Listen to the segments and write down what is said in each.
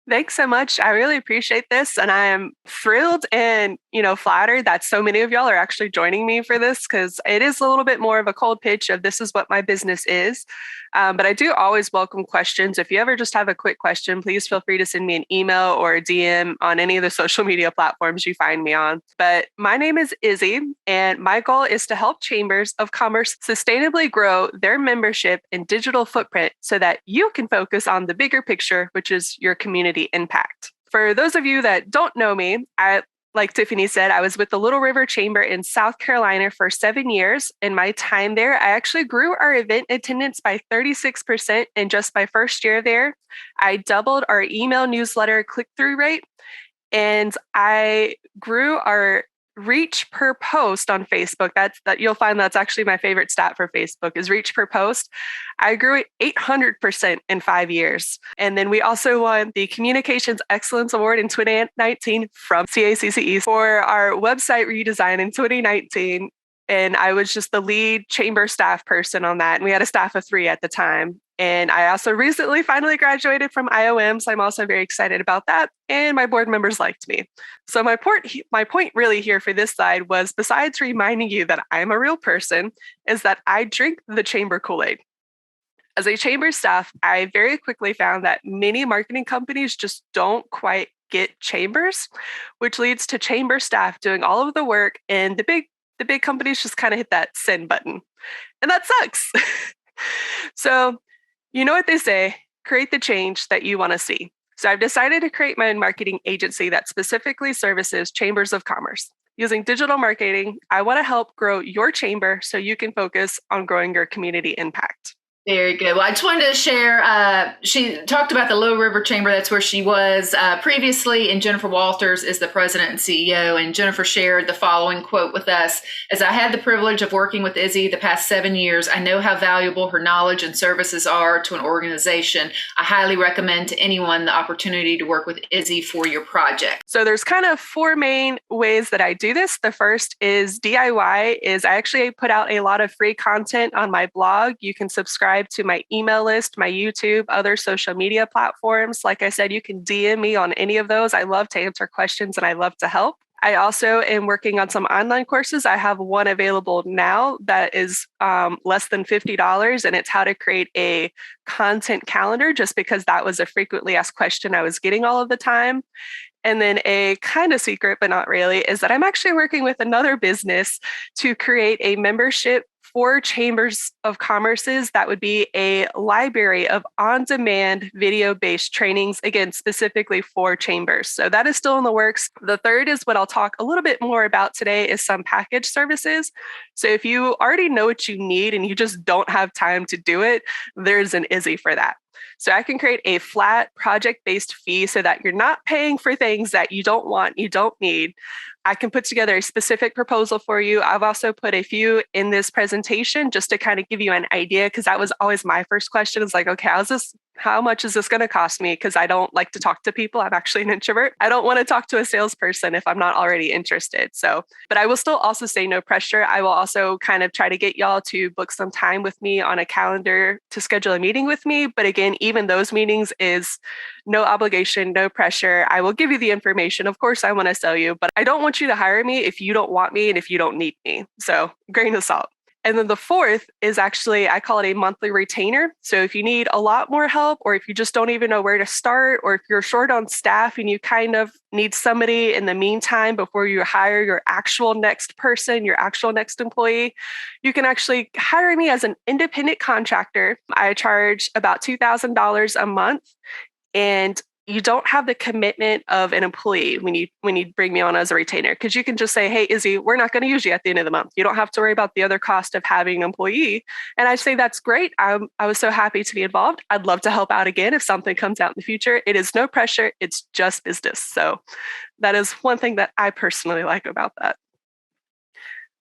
Thanks so much. I really appreciate this. And I am thrilled and, flattered that so many of y'all are actually joining me for this because it is a little bit more of a cold pitch of this is what my business is. But I do always welcome questions. If you ever just have a quick question, please feel free to send me an email or a DM on any of the social media platforms you find me on. But my name is Izzy, and my goal is to help chambers of commerce sustainably grow their membership and digital footprint so that you can focus on the bigger picture, which is your community impact. For those of you that don't know me, like Tiffany said, I was with the Little River Chamber in South Carolina for 7 years. In my time there, I actually grew our event attendance by 36% in just my first year there. I doubled our email newsletter click-through rate, and I grew our reach per post on Facebook. That you'll find that's actually my favorite stat for Facebook is reach per post. I grew it 800% in 5 years. And then we also won the Communications Excellence Award in 2019 from CACCE for our website redesign in 2019. And I was just the lead chamber staff person on that. And we had a staff of 3 at the time. And I also recently finally graduated from IOM. So I'm also very excited about that. And my board members liked me. So my point really here for this side was, besides reminding you that I'm a real person, is that I drink the chamber Kool-Aid. As a chamber staff, I very quickly found that many marketing companies just don't quite get chambers, which leads to chamber staff doing all of the work, and the big companies just kind of hit that send button. And that sucks. So, you know what they say, create the change that you want to see. So I've decided to create my own marketing agency that specifically services chambers of commerce. Using digital marketing, I want to help grow your chamber so you can focus on growing your community impact. Very good. Well, I just wanted to share, she talked about the Little River Chamber. That's where she was previously, and Jennifer Walters is the president and CEO. And Jennifer shared the following quote with us: as I had the privilege of working with Izzy the past 7 years, I know how valuable her knowledge and services are to an organization. I highly recommend to anyone the opportunity to work with Izzy for your project. So there's kind of 4 main ways that I do this. The first is DIY, is I actually put out a lot of free content on my blog. You can subscribe to my email list, my YouTube, other social media platforms. Like I said, you can DM me on any of those. I love to answer questions and I love to help. I also am working on some online courses. I have one available now that is less than $50, and it's how to create a content calendar, just because that was a frequently asked question I was getting all of the time. And then a kind of secret, but not really, is that I'm actually working with another business to create a membership for chambers of commerces that would be a library of on-demand video-based trainings, again, specifically for chambers. So that is still in the works. The third is what I'll talk a little bit more about today, is some package services. So if you already know what you need and you just don't have time to do it, there's an Izzy for that. So I can create a flat project-based fee so that you're not paying for things that you don't want, you don't need. I can put together a specific proposal for you. I've also put a few in this presentation just to kind of give you an idea, because that was always my first question, is like, okay, how much is this going to cost me? Because I don't like to talk to people. I'm actually an introvert. I don't want to talk to a salesperson if I'm not already interested. So, but I will still also say no pressure. I will also kind of try to get y'all to book some time with me on a calendar to schedule a meeting with me. But again, even those meetings is no obligation, no pressure. I will give you the information. Of course, I want to sell you, but I don't want you to hire me if you don't want me and if you don't need me. So, grain of salt. And then the fourth is actually, I call it a monthly retainer. So if you need a lot more help, or if you just don't even know where to start, or if you're short on staff and you kind of need somebody in the meantime before you hire your actual next person, your actual next employee, you can actually hire me as an independent contractor. I charge about $2,000 a month, and you don't have the commitment of an employee when you bring me on as a retainer, because you can just say, hey, Izzy, we're not going to use you at the end of the month. You don't have to worry about the other cost of having an employee. And I say, that's great. I was so happy to be involved. I'd love to help out again if something comes out in the future. It is no pressure. It's just business. So that is one thing that I personally like about that.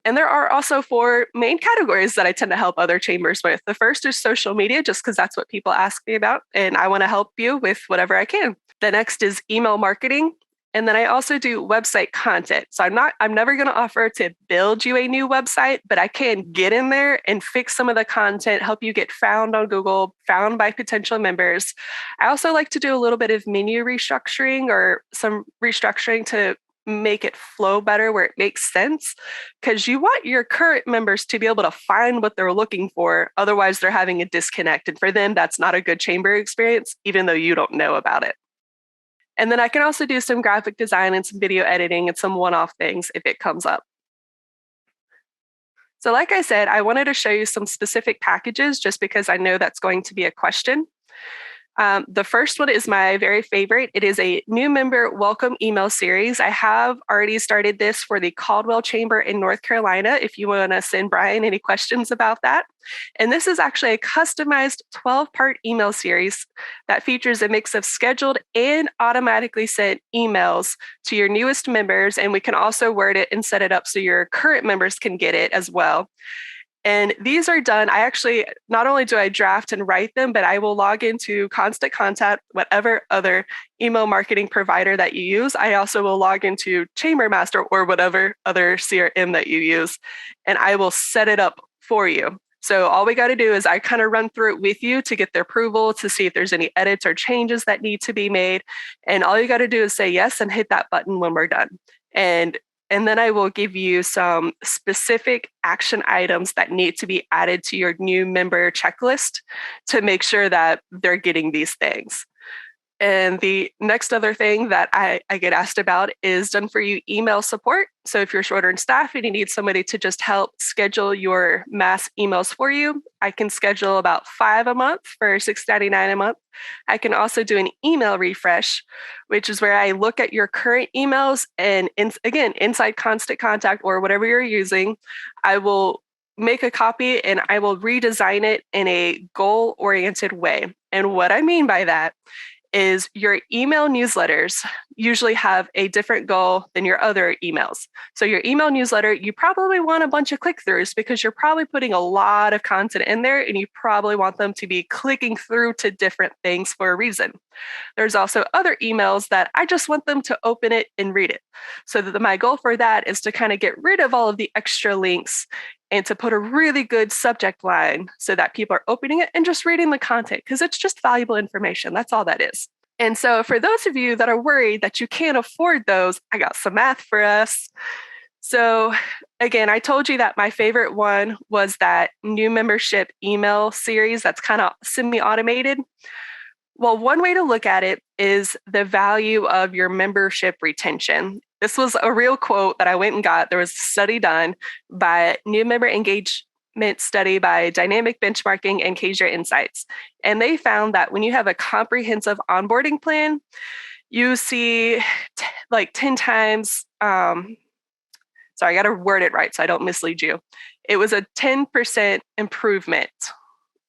And there are also 4 main categories that I tend to help other chambers with. The first is social media, just because that's what people ask me about, and I want to help you with whatever I can. The next is email marketing. And then I also do website content. So I'm never going to offer to build you a new website, but I can get in there and fix some of the content, help you get found on Google, found by potential members. I also like to do a little bit of menu restructuring or some restructuring to make it flow better where it makes sense, because you want your current members to be able to find what they're looking for. Otherwise, they're having a disconnect. And for them, that's not a good chamber experience, even though you don't know about it. And then I can also do some graphic design and some video editing and some one-off things if it comes up. So like I said, I wanted to show you some specific packages just because I know that's going to be a question. The first one is my very favorite. It is a new member welcome email series. I have already started this for the Caldwell Chamber in North Carolina, if you want to send Brian any questions about that. And this is actually a customized 12-part email series that features a mix of scheduled and automatically sent emails to your newest members. And we can also word it and set it up so your current members can get it as well. And these are done, I actually, not only do I draft and write them, but I will log into Constant Contact, whatever other email marketing provider that you use. I also will log into Chambermaster or whatever other CRM that you use, and I will set it up for you. So all we got to do is I kind of run through it with you to get the approval, to see if there's any edits or changes that need to be made. And all you got to do is say yes and hit that button when we're done. And then I will give you some specific action items that need to be added to your new member checklist to make sure that they're getting these things. And the next other thing that I get asked about is done for you email support. So if you're shorter in staff and you need somebody to just help schedule your mass emails for you, I can schedule about 5 a month for $6.99 a month. I can also do an email refresh, which is where I look at your current emails and again, inside Constant Contact or whatever you're using, I will make a copy and I will redesign it in a goal-oriented way. And what I mean by that is your email newsletters usually have a different goal than your other emails. So your email newsletter, you probably want a bunch of click-throughs because you're probably putting a lot of content in there and you probably want them to be clicking through to different things for a reason. There's also other emails that I just want them to open it and read it. So my goal for that is to kind of get rid of all of the extra links and to put a really good subject line so that people are opening it and just reading the content because it's just valuable information. That's all that is. And so for those of you that are worried that you can't afford those, I got some math for us. So again, I told you that my favorite one was that new membership email series that's kind of semi-automated. Well, one way to look at it is the value of your membership retention. This was a real quote that I went and got. There was a study done by new member engagement study by Dynamic Benchmarking and Kaiser Insights. And they found that when you have a comprehensive onboarding plan, you see like 10 times, sorry, I got to word it right so I don't mislead you. It was a 10% improvement.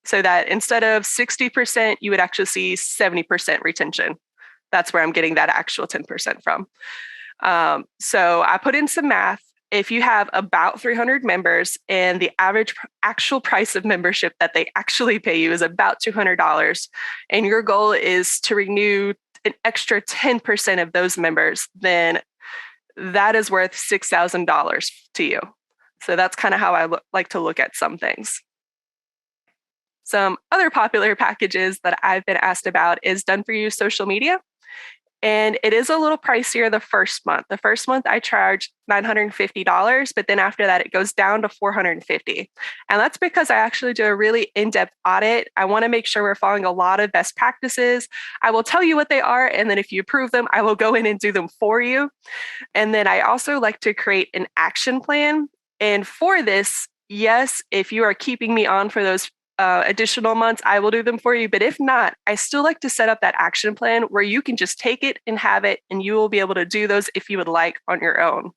So that instead of 60%, you would actually see 70% retention. That's where I'm getting that actual 10% from. So I put in some math. If you have about 300 members and the average actual price of membership that they actually pay you is about $200, and your goal is to renew an extra 10% of those members, then that is worth $6,000 to you. So that's kind of how I like to look at some things. Some other popular packages that I've been asked about is done for you social media. And it is a little pricier the first month. The first month I charge $950, but then after that it goes down to $450. And that's because I actually do a really in-depth audit. I want to make sure we're following a lot of best practices. I will tell you what they are, and then if you approve them, I will go in and do them for you. And then I also like to create an action plan. And for this, yes, if you are keeping me on for those additional months, I will do them for you. But if not, I still like to set up that action plan where you can just take it and have it, and you will be able to do those if you would like on your own.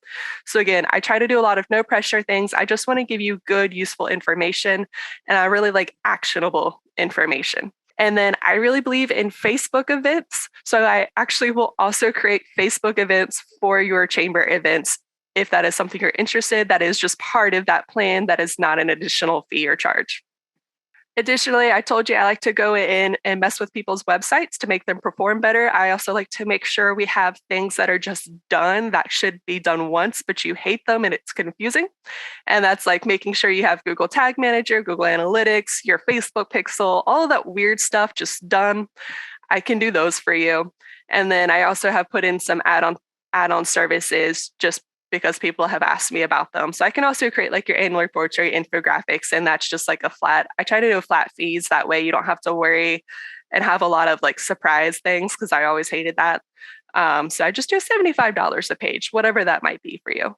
So again, I try to do a lot of no pressure things. I just want to give you good, useful information, and I really like actionable information. And then I really believe in Facebook events. So I actually will also create Facebook events for your chamber events. If that is something you're interested, that is just part of that plan. That is not an additional fee or charge. Additionally, I told you I like to go in and mess with people's websites to make them perform better. I also like to make sure we have things that are just done that should be done once, but you hate them and it's confusing. And that's like making sure you have Google Tag Manager, Google Analytics, your Facebook pixel, all of that weird stuff just done. I can do those for you. And then I also have put in some add-on services just because people have asked me about them. So I can also create like your annual reports or your infographics, and that's just like I try to do flat fees. That way you don't have to worry and have a lot of like surprise things, because I always hated that. So I just do $75 a page, whatever that might be for you.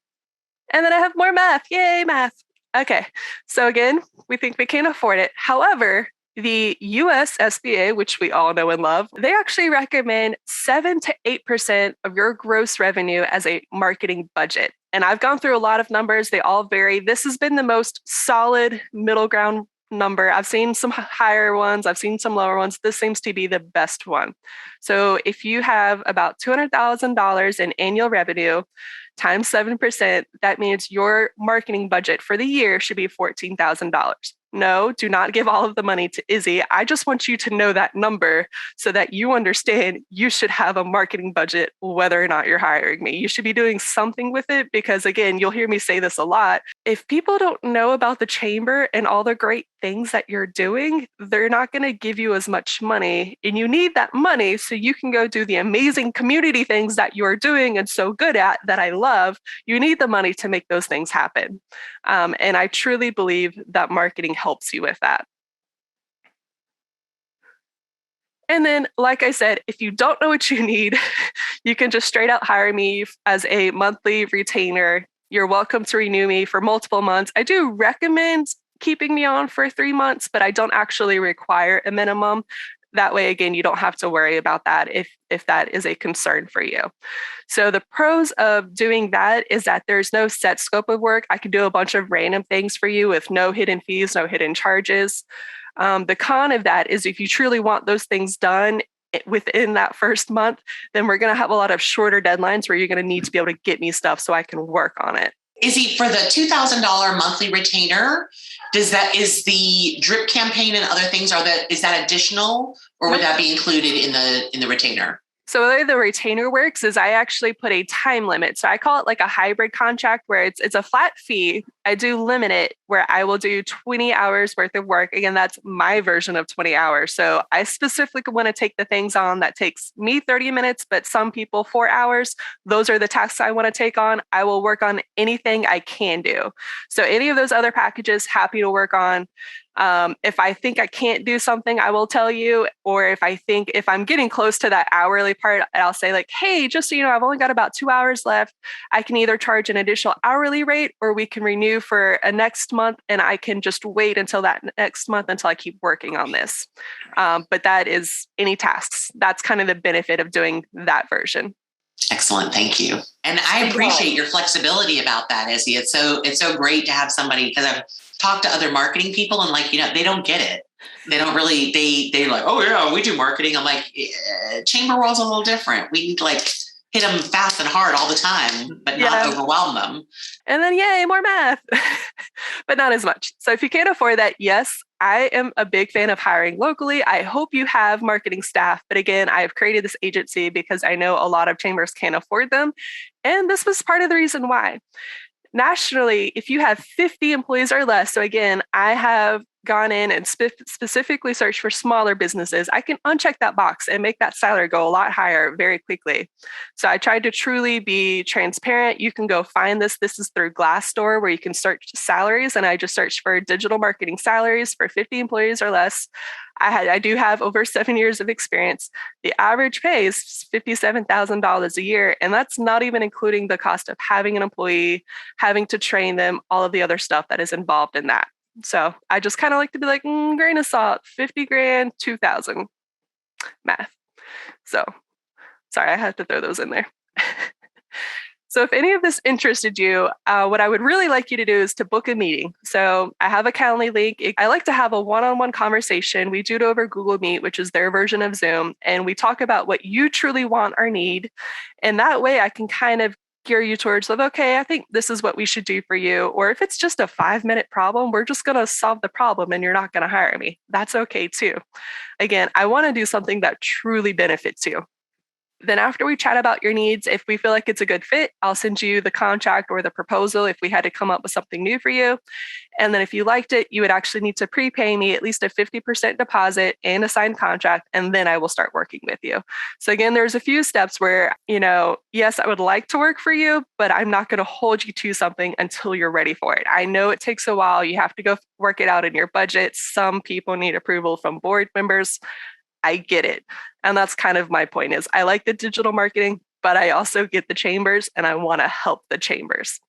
And then I have more math. Yay, math. Okay. So again, we think we can afford it. However, the US SBA, which we all know and love, they actually recommend 7 to 8% of your gross revenue as a marketing budget. And I've gone through a lot of numbers. They all vary. This has been the most solid middle ground number. I've seen some higher ones. I've seen some lower ones. This seems to be the best one. So if you have about $200,000 in annual revenue times 7%, that means your marketing budget for the year should be $14,000. No, do not give all of the money to Izzy. I just want you to know that number so that you understand you should have a marketing budget whether or not you're hiring me. You should be doing something with it, because again, you'll hear me say this a lot. If people don't know about the chamber and all the great things that you're doing, they're not going to give you as much money. And you need that money so you can go do the amazing community things that you're doing and so good at, that I love. You need the money to make those things happen. And I truly believe that marketing helps you with that. And then, like I said, if you don't know what you need, you can just straight out hire me as a monthly retainer. You're welcome to renew me for multiple months. I do recommend keeping me on for 3 months, but I don't actually require a minimum. That way, again, you don't have to worry about that if that is a concern for you. So the pros of doing that is that there's no set scope of work. I can do a bunch of random things for you with no hidden fees, no hidden charges. The con of that is if you truly want those things done within that first month, then we're going to have a lot of shorter deadlines where you're going to need to be able to get me stuff so I can work on it. Izzy, for the $2,000 monthly retainer, is the drip campaign and other things, is that additional, or would that be included in the retainer? So the way the retainer works is I actually put a time limit. So I call it like a hybrid contract where it's a flat fee. I do limit it where I will do 20 hours worth of work. Again, that's my version of 20 hours. So I specifically want to take the things on that takes me 30 minutes, but some people 4 hours. Those are the tasks I want to take on. I will work on anything I can do. So any of those other packages, happy to work on. If I think I can't do something, I will tell you. Or if I'm getting close to that hourly part, I'll say like, hey, just so you know, I've only got about 2 hours left. I can either charge an additional hourly rate, or we can renew for a next month, and I can just wait until that next month until I keep working on this. But that is any tasks. That's kind of the benefit of doing that version. Excellent. Thank you. And I appreciate your flexibility about that, Izzy. It's so great to have somebody, because I've talked to other marketing people and they don't get it. They don't really, they're like, oh yeah, we do marketing. I'm like, chamber world's a little different. We need to hit them fast and hard all the time, but not overwhelm them. And then yay, more math, but not as much. So if you can't afford that, yes, I am a big fan of hiring locally. I hope you have marketing staff. But again, I have created this agency because I know a lot of chambers can't afford them. And this was part of the reason why. Nationally, if you have 50 employees or less, so again, I have gone in and specifically searched for smaller businesses, I can uncheck that box and make that salary go a lot higher very quickly. So I tried to truly be transparent. You can go find this. This is through Glassdoor, where you can search salaries. And I just searched for digital marketing salaries for 50 employees or less. I do have over 7 years of experience. The average pay is $57,000 a year. And that's not even including the cost of having an employee, having to train them, all of the other stuff that is involved in that. So I just kind of like to be like, grain of salt, 50 grand, 2,000 math. So sorry, I had to throw those in there. So if any of this interested you, what I would really like you to do is to book a meeting. So I have a Calendly link. I like to have a one-on-one conversation. We do it over Google Meet, which is their version of Zoom. And we talk about what you truly want or need. And that way I can kind of gear you towards of, okay, I think this is what we should do for you. Or if it's just a 5-minute problem, we're just going to solve the problem and you're not going to hire me. That's okay too. Again, I want to do something that truly benefits you. Then after we chat about your needs, if we feel like it's a good fit, I'll send you the contract or the proposal if we had to come up with something new for you. And then if you liked it, you would actually need to prepay me at least a 50% deposit and a signed contract, and then I will start working with you. So again, there's a few steps where, yes, I would like to work for you, but I'm not going to hold you to something until you're ready for it. I know it takes a while. You have to go work it out in your budget. Some people need approval from board members. I get it. And that's kind of my point is I like the digital marketing, but I also get the chambers and I want to help the chambers.